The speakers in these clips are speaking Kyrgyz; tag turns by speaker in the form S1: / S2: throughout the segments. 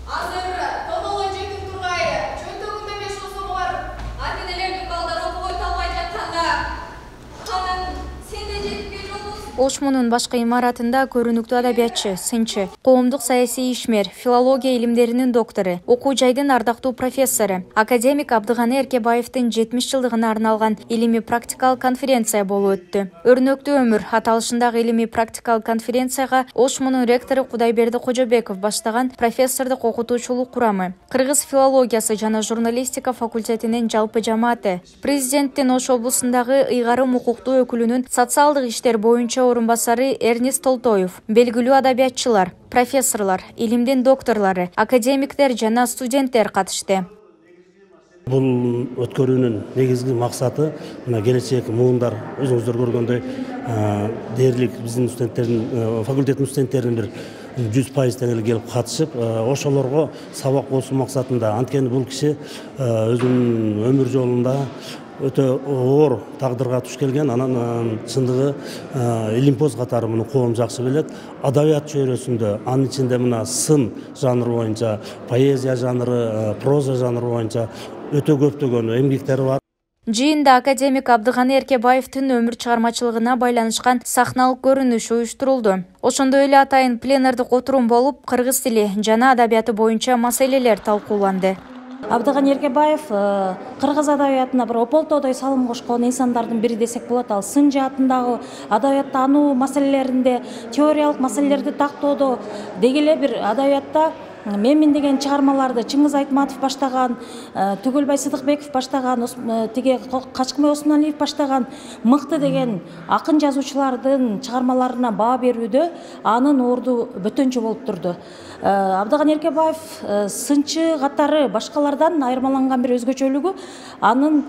S1: Азыр тоноло жетип тургай, чөнтөгүндө 5 сомго бар. Ата-энелердин балдары окуп өтө албай жатканда, канын сен да жетипке жолбосуң.
S2: Ошмунун башкы имаратында көрүнүктүү адабиятчы, сынчы, коомдук саясий ишмер, филология илимдеринин доктору, окуу жайдын ардактуу профессору, академик Абдыганы Эркебаевдин 70 жылдыгына арналган илимий практикалык конференция болуп өттү. Өрнөктүү өмүр аталышындагы илимий практикалык конференцияга Ошмунун ректору Кудайберди Кожобеков баштаган профессордук окутуучулук курамы, кыргыз филологиясы жана журналистика факультетинин жалпы жамааты, президенттин Ош облусундагы ыйгарым укуктуу өкүлүнүн социалдык иштер боюнча орунбасары Эрнест Толтоев, белгилүү адабиятчылар, профессорлор, илимдин докторлору, академиктер жана студенттер катышты.
S3: Бул өткөрүүнүн негизги максаты мына келечек муундар өзүңүздөр көргөндөй дээрлик биздин студенттердин факультеттин студенттеринин бир 100% тең эле келип катышып, ошолорго сабак болсун максатында. Анткени бул киши өзүнүн өмүр жолунда өтө оор тагдырга туш келген, анан чындыгы илимпоз катары муну коом жакшы билет. Адабият чөйрөсүндө, анын ичинде мына сын жанры боюнча, поэзия жанры, проза жанры боюнча өтө көптөгөн эмгектери бар.
S2: Жыйында академик Абдыганы Эркебаевдин өмүр чыгармачылыгына байланышкан сахналык көрүнүш уюштурулду. Ошондой эле атайын пленардык отурум болуп, кыргыз тили жана адабияты боюнча маселелер талкууланды.
S4: Абдыганы Эркебаев кыргыз адабиятына бир ополтодой салым кошкон инсандардын бири десек болот. Ал сын жаатындагы адабият таануу маселелеринде, теориялык маселелерди тактоодо деги эле бир адабиятта Менмин деген чыгармаларды Чыңгыз Айтматов баштаган, Түгөлбай Сыдыкбеков баштаган, тиги Качкынбай Осмоналиев баштаган мыкты деген акын жазуучулардын чыгармаларына баа берүүдө анын орду бөтөнчө болуп турду. Абдыганы Эркебаев сынчы катары башкалардан айырмаланган бир өзгөчөлүгү анын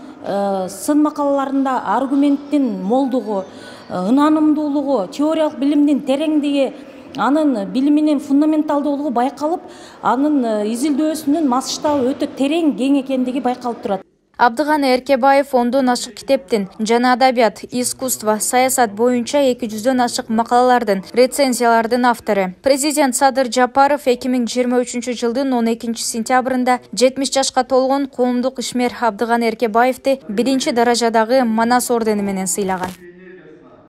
S4: сын макалаларында аргументтин молдугу, ынанымдуулугу, теориялык билимдин тереңдиги, анын билиминин фундаменталдуулугу байкалып, анын изилдөөсүнүн масштабы өтө терең, кең экендиги байкалып турат.
S2: Абдыганы Эркебаев 10дон ашык китептин жана адабият, искусство, саясат боюнча 200дөн ашык макалалардын, рецензиялардын автору. Президент Садыр Жапаров 2023 жылдын 12 сентябрында 70 жашка толгон коомдук ишмер Абдыганы Эркебаевди 1 даражадагы Манас ордени менен сыйлаган.